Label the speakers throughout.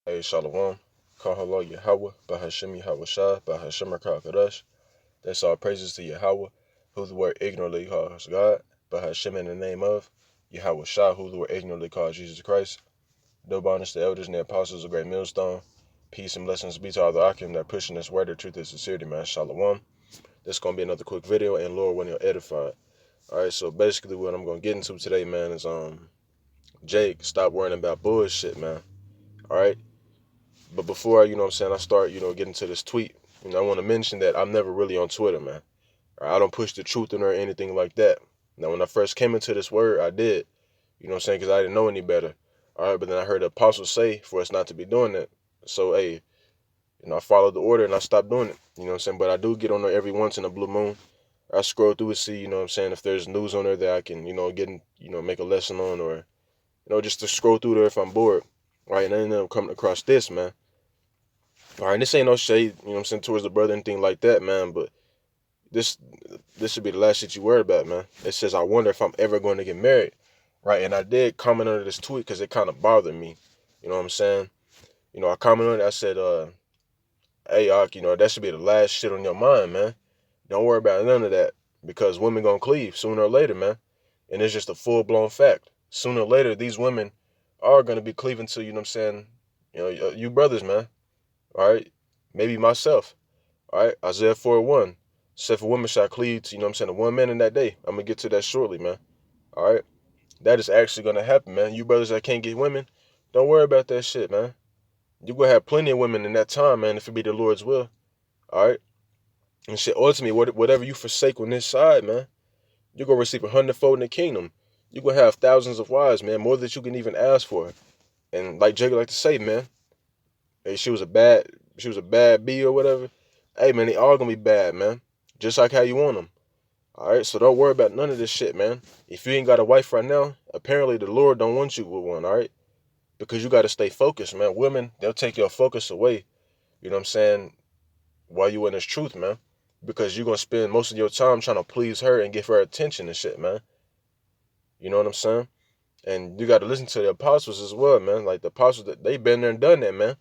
Speaker 1: Hey, Shalom. Kahala Yahweh, Bahashim Yahweh Shah, Bahashim Rakakadash. That's all praises to Yahweh, who the word ignorantly calls God, Bahashim in the name of Yahweh Shah, who the word ignorantly calls Jesus Christ. Double honors to the elders and the apostles of Great Millstone. Peace and blessings be to all the Akim that pushing this word of truth and sincerity, man. Shalom. This is going to be another quick video, and Lord, when you're edified. Alright, so basically what I'm going to get into today, man, is Jake, stop worrying about bullshit, man. Alright? But before, I start, getting to this tweet, I want to mention that I'm never really on Twitter, man. I don't push the truth in or anything like that. Now, when I first came into this word, I did, because I didn't know any better. All right, but then I heard the apostles say for us not to be doing that. So, hey, I followed the order and I stopped doing it, But I do get on there every once in a blue moon. I scroll through and see, if there's news on there that I can, get in, make a lesson on or, just to scroll through there if I'm bored. Right, and I ended up coming across this, man. All right, and this ain't no shade, towards the brother, anything like that, man. But this this should be the last shit you worry about, man. It says, I wonder if I'm ever going to get married, right? And I did comment under this tweet because it kind of bothered me. You know what I'm saying? I commented on it. I said, hey, Ak, that should be the last shit on your mind, man. Don't worry about none of that because women gonna cleave sooner or later, man. And it's just a full blown fact. Sooner or later, these women are gonna be cleaving to, you brothers, man. All right, maybe myself. All right, Isaiah 4:1. Said for women shall cleave to, to one man in that day. I'm gonna get to that shortly, man. All right, that is actually gonna happen, man. You brothers that can't get women, don't worry about that shit, man. You gonna have plenty of women in that time, man, if it be the Lord's will. All right, and shit. Ultimately, whatever you forsake on this side, man, you're gonna receive 100-fold in the kingdom. You gonna have thousands of wives, man, more than you can even ask for. And like Jacob like to say, man, hey, she was a bad bee or whatever. Hey, man, they all gonna be bad, man. Just like how you want them. All right, so don't worry about none of this shit, man. If you ain't got a wife right now, apparently the Lord don't want you with one, all right? Because you got to stay focused, man. Women, they'll take your focus away, you know what I'm saying, while you in this truth, man. Because you're going to spend most of your time trying to please her and give her attention and shit, man. You know what I'm saying? And you got to listen to the apostles as well, man. Like the apostles, they been there and done that, man.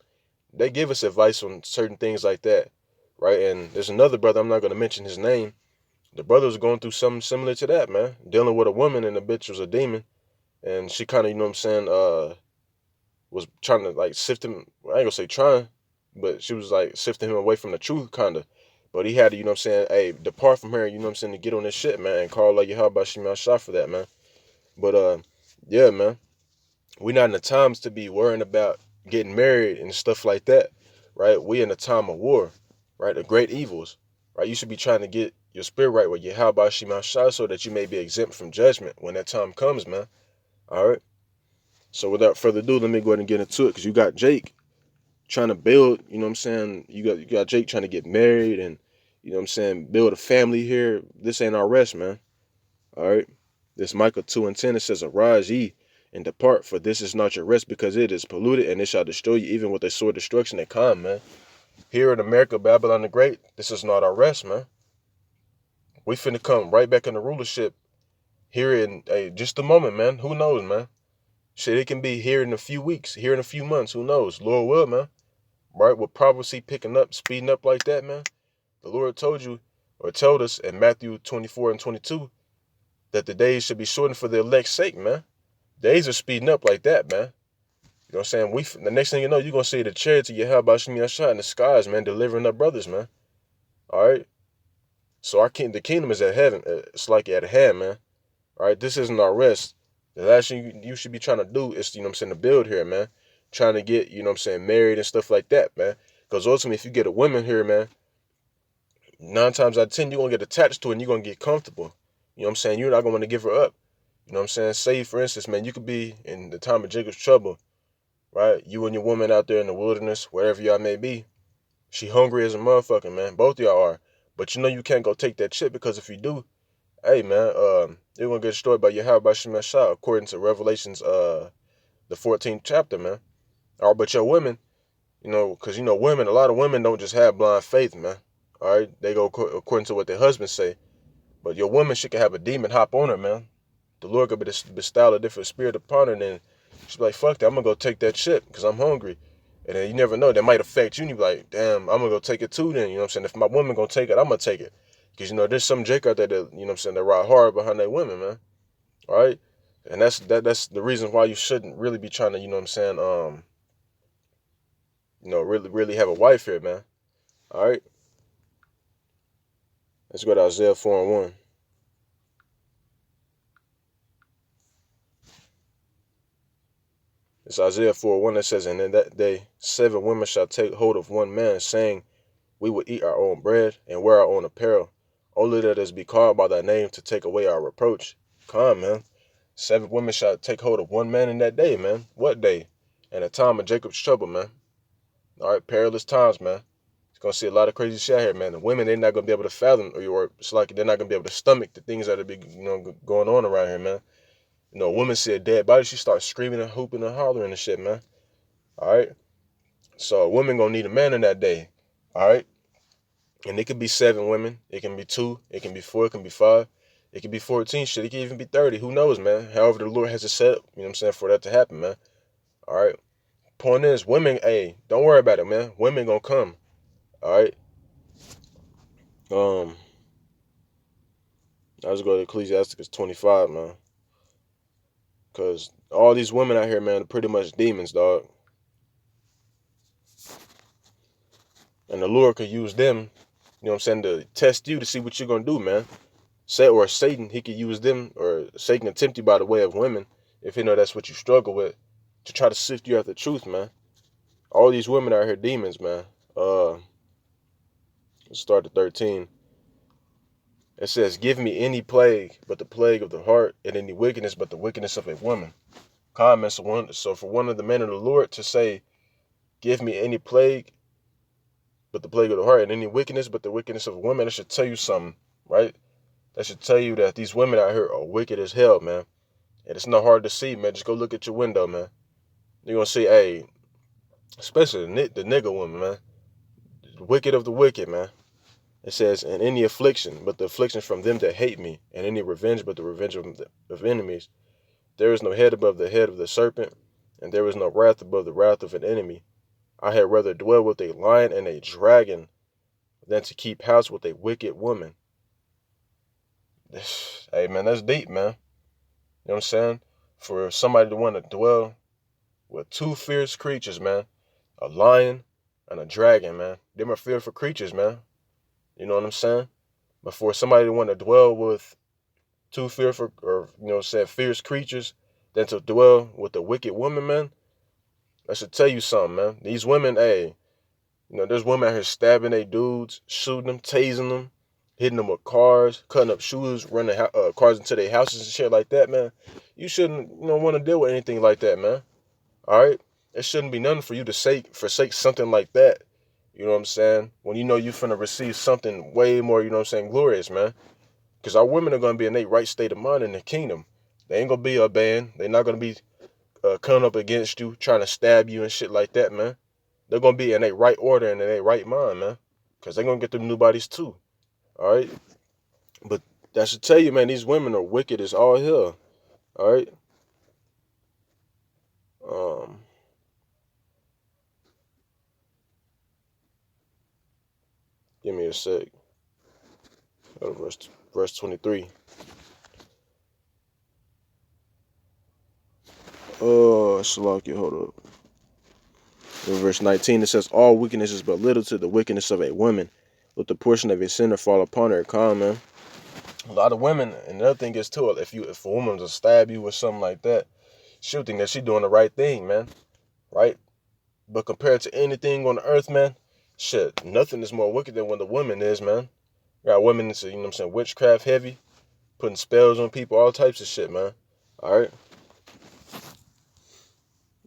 Speaker 1: They give us advice on certain things like that, right? And there's another brother, I'm not going to mention his name. The brother was going through something similar to that, man. Dealing with a woman and the bitch was a demon. And she kind of, was trying to like sift him. I ain't gonna say trying, but she was like sifting him away from the truth, kind of. But he had to, hey, depart from her, to get on this shit, man, and call like Yahweh Shema Shah for that, man. But, yeah, man, we not in the times to be worrying about getting married and stuff like that, right? We in a time of war, right? The great evils, right? You should be trying to get your spirit right with Yahweh Shema Shah so that you may be exempt from judgment when that time comes, man. All right? So without further ado, let me go ahead and get into it because you got Jake trying to build, you got Jake trying to get married and, build a family here. This ain't our rest, man. All right? This Micah 2:10, it says, arise ye and depart, for this is not your rest, because it is polluted, and it shall destroy you, even with a sore destruction that come, man. Here in America, Babylon the Great, this is not our rest, man. We finna come right back into rulership here in just a moment, man. Who knows, man? Shit, it can be here in a few weeks, here in a few months. Who knows? Lord will, man. Right? With prophecy picking up, speeding up like that, man. The Lord told you, or told us in Matthew 24:22, that the days should be shortened for the elect's sake, man. Days are speeding up like that, man. You know what I'm saying? The next thing you know, you're going to see the chariots of Yahweh Shah in the skies, man, delivering up brothers, man. All right? So the kingdom is at heaven. It's like at hand, man. All right? This isn't our rest. The last thing you should be trying to do is, to build here, man. Trying to get, married and stuff like that, man. Because ultimately, if you get a woman here, man, 9 times out of 10, you're going to get attached to her and you're going to get comfortable. You know what I'm saying? You're not going to want to give her up. You know what I'm saying? Say, for instance, man, you could be in the time of Jacob's trouble, right? You and your woman out there in the wilderness, wherever y'all may be. She hungry as a motherfucker, man. Both of y'all are. But you can't go take that shit because if you do, hey, man, you're going to get destroyed by Yahweh by Shema Shah, according to Revelations, the 14th chapter, man. All right, but your women, because, women, a lot of women don't just have blind faith, man. All right, they go according to what their husbands say. But your woman, she can have a demon hop on her, man. The Lord could bestow a different spirit upon her, and then she's like, fuck that, I'm going to go take that shit because I'm hungry. And then you never know, that might affect you, and you be like, damn, I'm gonna go take it too then, you know what I'm saying? If my woman gonna take it, I'm gonna take it. Because, there's some Jake out there that, you know what I'm saying, that ride hard behind their women, man. All right? And that's the reason why you shouldn't really be trying to, you know what I'm saying, really have a wife here, man. All right? Let's go to Isaiah 4 and 1. It's Isaiah 4 1 that says, and in that day 7 women shall take hold of one man, saying, we will eat our own bread and wear our own apparel. Only let us be called by thy name to take away our reproach. Come, man. 7 women shall take hold of one man in that day, man. What day? In a time of Jacob's trouble, man. All right, perilous times, man. It's gonna see a lot of crazy shit here, man. The women, they're not gonna be able to fathom, or it's like they're not gonna be able to stomach the things that are be, going on around here, man. A woman see a dead body, she starts screaming and hooping and hollering and shit, man. All right. So a woman gonna need a man in that day. All right. And it could be 7 women. It can be 2. It can be 4. It can be 5. It can be 14. Shit, it can even be 30. Who knows, man? However the Lord has it set up, you know what I'm saying, for that to happen, man. All right. Point is, women, hey, don't worry about it, man. Women gonna come. All right. I just go to Ecclesiasticus 25, man. Because all these women out here, man, are pretty much demons, dog. And the Lord could use them, you know what I'm saying, to test you to see what you're gonna do, man. Or Satan, he could use them, or Satan can tempt you by the way of women, if he know that's what you struggle with, to try to sift you out the truth, man. All these women out here demons, man. Let's start at 13. It says, give me any plague but the plague of the heart, and any wickedness but the wickedness of a woman. Comment. So for one of the men of the Lord to say, give me any plague but the plague of the heart, and any wickedness but the wickedness of a woman, that should tell you something, right? That should tell you that these women out here are wicked as hell, man. And it's not hard to see, man. Just go look at your window, man. You're going to see, hey, especially the nigga woman, man. The wicked of the wicked, man. It says, and any affliction, but the affliction from them that hate me, and any revenge, but the revenge of enemies. There is no head above the head of the serpent, and there is no wrath above the wrath of an enemy. I had rather dwell with a lion and a dragon than to keep house with a wicked woman. Hey, man, that's deep, man. You know what I'm saying? For somebody to want to dwell with 2 fierce creatures, man. A lion and a dragon, man. Them are fearful creatures, man. You know what I'm saying? But for somebody to want to dwell with 2 fearful, or, fierce creatures, than to dwell with a wicked woman, man, I should tell you something, man. These women, hey, there's women out here stabbing they dudes, shooting them, tasing them, hitting them with cars, cutting up shoes, running cars into their houses and shit like that, man. You shouldn't, want to deal with anything like that, man. All right? It shouldn't be nothing for you to forsake something like that. You know what I'm saying? When you know you're finna receive something way more, you know what I'm saying, glorious, man. Because our women are going to be in their right state of mind in the kingdom. They ain't going to be a band. They're not going to be coming up against you, trying to stab you and shit like that, man. They're going to be in their right order and in their right mind, man. Because they're going to get them new bodies too. All right? But that should tell you, man, these women are wicked as all hell. All right? Give me a sec. Go to verse 23. Oh, Salakia, hold up. In verse 19, it says, all wickedness is but little to the wickedness of a woman, but the portion of a sinner fall upon her. Calm, man. A lot of women, and the other thing is too, if a woman to stab you or something like that, she'll think that she's doing the right thing, man. Right? But compared to anything on the earth, man, shit, nothing is more wicked than what the woman is, man. You got women that's, witchcraft heavy, putting spells on people, all types of shit, man. All right?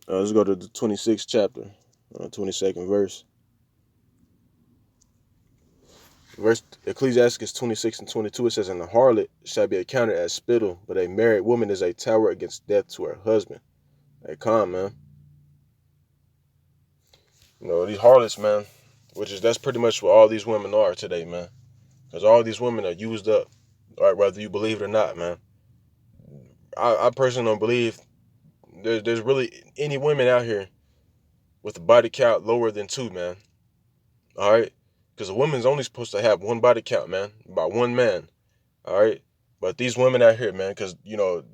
Speaker 1: Let's go to the 26th chapter, 22nd verse. Ecclesiastes 26 and 22, it says, and the harlot shall be accounted as spittle, but a married woman is a tower against death to her husband. Hey, calm, man. These harlots, man, that's pretty much what all these women are today, man. Because all these women are used up, all right, whether you believe it or not, man. I personally don't believe there's really any women out here with a body count lower than 2, man. All right, because a woman's only supposed to have one body count, man, by one man. All right, but these women out here, man, because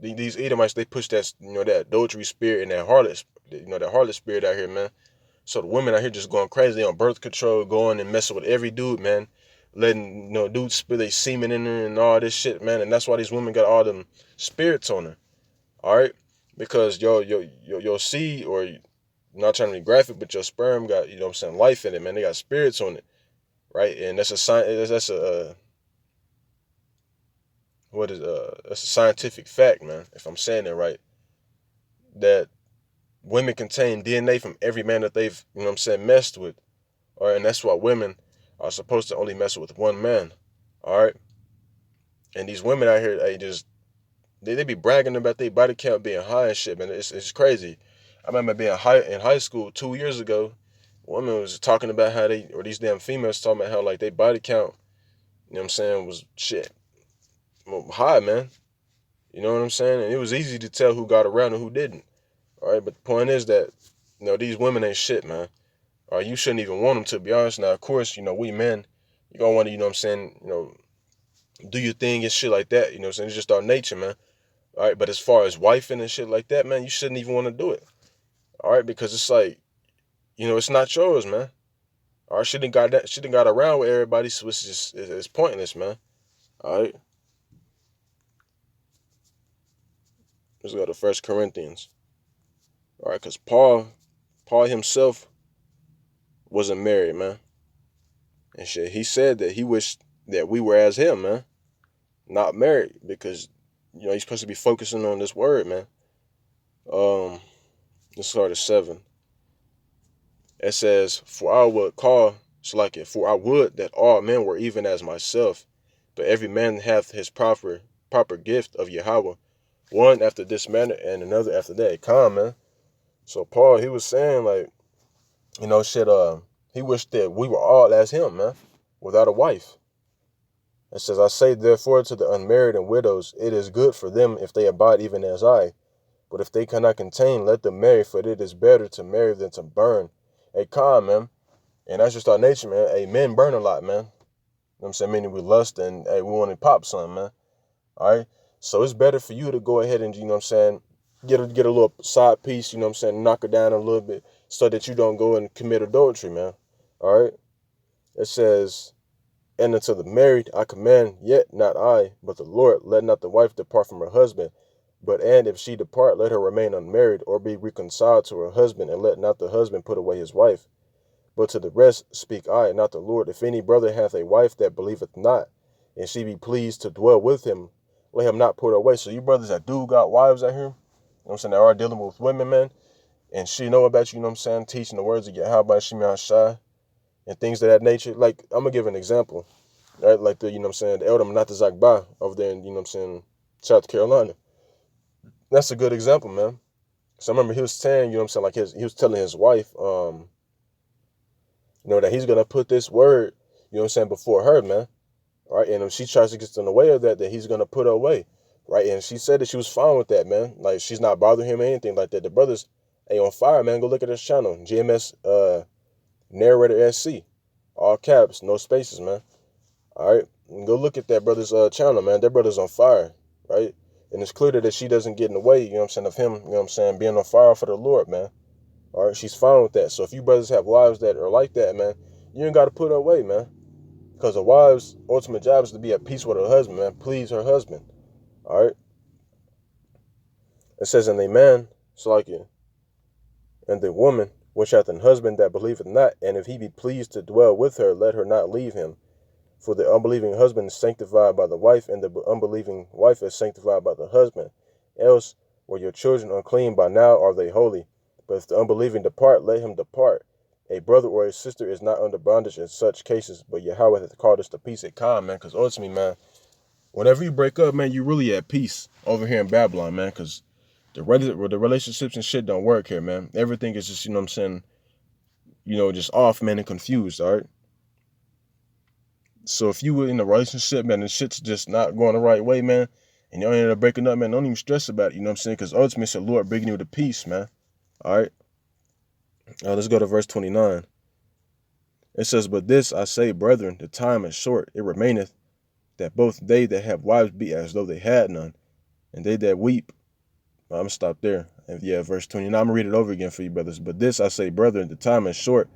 Speaker 1: these Edomites, they push that that adultery spirit and that harlot, that harlot spirit out here, man. So the women out here just going crazy on birth control, going and messing with every dude, man, letting dudes spill their semen in her and all this shit, man. And that's why these women got all them spirits on her. All right, because your seed, or not trying to be graphic, but your sperm got what I'm saying, life in it, man. They got spirits on it, right? And that's a sign. That's a that's a scientific fact, man. If I'm saying it right, that women contain DNA from every man that they've messed with. All right, and that's why women are supposed to only mess with one man. All right, and these women out here, they be bragging about their body count being high and shit, man. It's crazy. I remember being in high school 2 years ago. Women was talking about how these damn females talking about how like their body count, was shit high, man. You know what I'm saying? And it was easy to tell who got around and who didn't. All right, but the point is that these women ain't shit, man. Or you shouldn't even want them, to be honest. Now, of course, we men, you don't want to, do your thing and shit like that. It's just our nature, man. All right, but as far as wifing and shit like that, man, you shouldn't even want to do it. All right, because it's like, it's not yours, man. All right, she done got around with everybody, so it's pointless, man. All right, let's go to 1 Corinthians. All right, because Paul himself wasn't married, man, and shit. He said that he wished that we were as him, man, not married, because he's supposed to be focusing on this word, man. Let's start at 7. It says, "For I would call, for I would that all men were even as myself, but every man hath his proper gift of Yahweh, one after this manner and another after that." Calm, man. So Paul, he was saying like, shit. He wished that we were all as him, man, without a wife. It says, "I say therefore to the unmarried and widows, it is good for them if they abide even as I. But if they cannot contain, let them marry, for it is better to marry than to burn." Hey, calm, man. And that's just our nature, man. Hey, men burn a lot, man. You know what I'm saying? Meaning we lust and, hey, we want to pop something, man. All right? So it's better for you to go ahead and, get a little side piece, knock her down a little bit so that you don't go and commit adultery, man. All right? It says, "And unto the married I command, yet not I, but the Lord, let not the wife depart from her husband. And if she depart, let her remain unmarried, or be reconciled to her husband, and let not the husband put away his wife. But to the rest speak I, not the Lord. If any brother hath a wife that believeth not, and she be pleased to dwell with him, let him not put her away." So you brothers that do got wives out here, that are dealing with women, man, and she know about you, teaching the words of Yahweh Shemi Shai and things of that nature. Like, I'm gonna give an example, right? Like the the elder Manatazak Ba over there in South Carolina. That's a good example, man. So I remember he was saying, like he was telling his wife, that he's gonna put this word, before her, man. All right, and if she tries to get in the way of that, then he's gonna put her away, right? And she said that she was fine with that, man. Like, she's not bothering him or anything like that. The brothers, hey, on fire, man. Go look at his channel, GMS Narrator SC, all caps, no spaces, man. All right, and go look at that brother's channel, man. That brother's on fire, right? And it's clear that she doesn't get in the way, of him, being on fire for the Lord, man. All right, she's fine with that. So if you brothers have wives that are like that, man, you ain't got to put her away, man. Because a wife's ultimate job is to be at peace with her husband, man. Please her husband. All right. It says, "And the man, Salakia, and the woman, which hath an husband that believeth not, and if he be pleased to dwell with her, let her not leave him. For the unbelieving husband is sanctified by the wife, and the unbelieving wife is sanctified by the husband. Else were your children unclean, by now are they holy. But if the unbelieving depart, let him depart. A brother or a sister is not under bondage in such cases, but Yahweh hath called us to peace and calm," man. Because ultimately, man, whenever you break up, man, you really at peace over here in Babylon, man. Because the relationships and shit don't work here, man. Everything is just, just off, man, and confused, all right? So if you were in a relationship, man, and shit's just not going the right way, man, and you end up breaking up, man, don't even stress about it, Because ultimately it's the Lord bringing you to peace, man. All right? Let's go to verse 29. It says, "But this I say, brethren, the time is short. It remaineth that both they that have wives be as though they had none, and they that weep." I'm going to stop there. And yeah, verse 29. I'm going to read it over again for you, brothers. "But this I say, brethren, the time is short.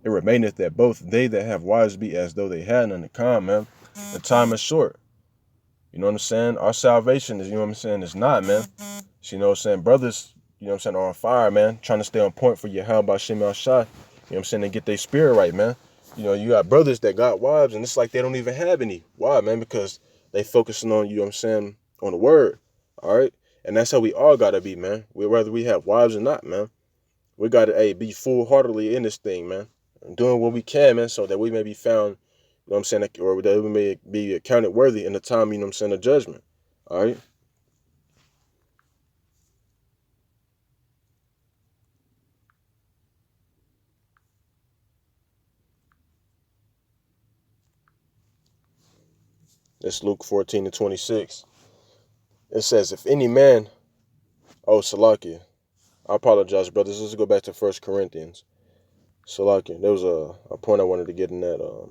Speaker 1: It remaineth that both they that have wives be as though they had none." Come, man. The time is short. You know what I'm saying? Our salvation is, you know what I'm saying, is not, man. So, you know what I'm saying? Brothers, you know what I'm saying, are on fire, man. Trying to stay on point for your how about Shimon Shai. You know what I'm saying? They get their spirit right, man. You know, you got brothers that got wives, and it's like they don't even have any. Why, man? Because they focusing on, you know what I'm saying, on the word. All right? And that's how we all got to be, man. Whether we have wives or not, man. We got to, be full-heartedly in this thing, man. And doing what we can, man, so that we may be found, you know what I'm saying, or that we may be accounted worthy in the time, you know what I'm saying, of judgment. All right? That's Luke 14:26. It says, "If any man," oh, Salakia. I apologize, brothers. Let's go back to First Corinthians. Salakia. There was a point I wanted to get in that. All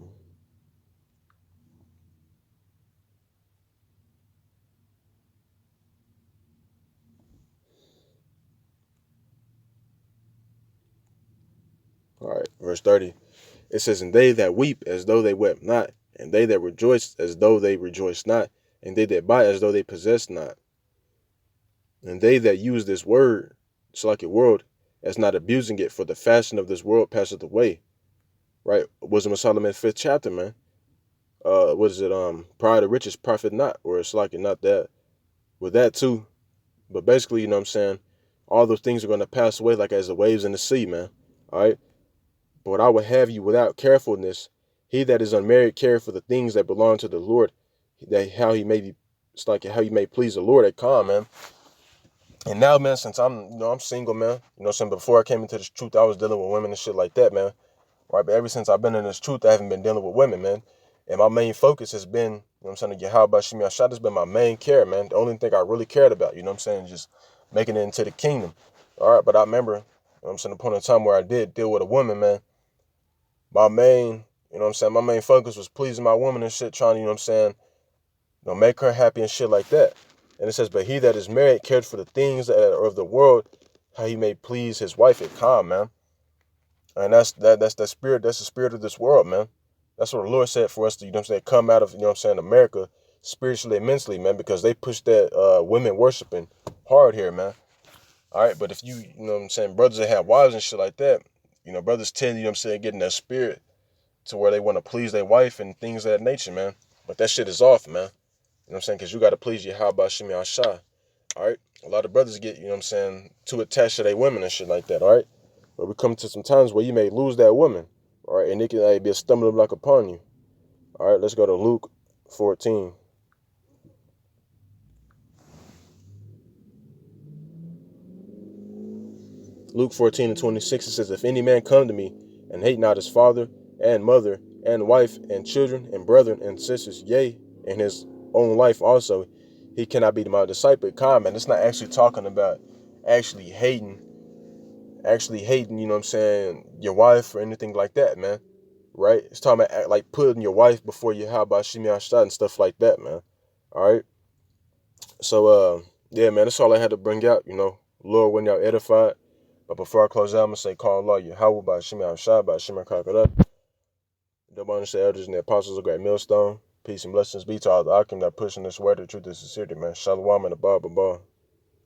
Speaker 1: right, verse 30. It says, "And they that weep as though they wept not, and they that rejoice as though they rejoice not, and they that buy as though they possess not, and they that use this word, Salakia world, as not abusing it, for the fashion of this world passeth away." Right? Wisdom of Solomon, 5th chapter, man. What is it? Pride of riches profit not, or it's like not that. With that too, but basically, you know what I'm saying, all those things are going to pass away like as the waves in the sea, man. All right? But I would have you without carefulness. He that is unmarried care for the things that belong to the Lord, that how he may be, it's like how you may please the Lord at calm, man. And now, man, since I'm single, man, you know what I'm saying, before I came into this truth, I was dealing with women and shit like that, man. Right? But ever since I've been in this truth, I haven't been dealing with women, man. And my main focus has been, you know what I'm saying, to get how about Shimi Ashad has been my main care, man. The only thing I really cared about, you know what I'm saying, just making it into the kingdom. All right, but I remember, you know what I'm saying, upon a time where I did deal with a woman, man, my main, you know what I'm saying, my main focus was pleasing my woman and shit, trying to, you know what I'm saying, make her happy and shit like that. And it says, "But he that is married cared for the things that are of the world, how he may please his wife at calm," man. And that's the spirit, that's the spirit of this world, man. That's what the Lord said for us to, you know what I'm saying, come out of, you know what I'm saying, America spiritually and mentally, man, because they push that women worshiping hard here, man. All right, but if you know what I'm saying, brothers that have wives and shit like that, you know, brothers tend, you know what I'm saying, getting that spirit to where they want to please their wife and things of that nature, man. But that shit is off, man. You know what I'm saying? Because you got to please your how about Shimi Asha. All right? A lot of brothers get, you know what I'm saying, too attached to their women and shit like that, all right? But we come to some times where you may lose that woman, all right? And it can be a stumbling block upon you. All right, let's go to Luke 14. Luke 14:26, it says, "If any man come to me and hate not his father and mother and wife and children and brethren and sisters, yea, and his own life also, he cannot be my disciple." Comment. It's not actually talking about actually hating, you know what I'm saying, your wife or anything like that, man. Right? It's talking about like putting your wife before you, how about Shimi Ashad and stuff like that, man. All right. So yeah, man, that's all I had to bring out, you know. Lord, when y'all edified. But before I close out, I'm gonna say, call Allah Yahweh by Shimi Ashad by Shimmer Kakada. The bonus elders and the apostles of great millstone. Peace and blessings be to all the Akim that pushing this word of truth and sincerity, man. Shalom and above.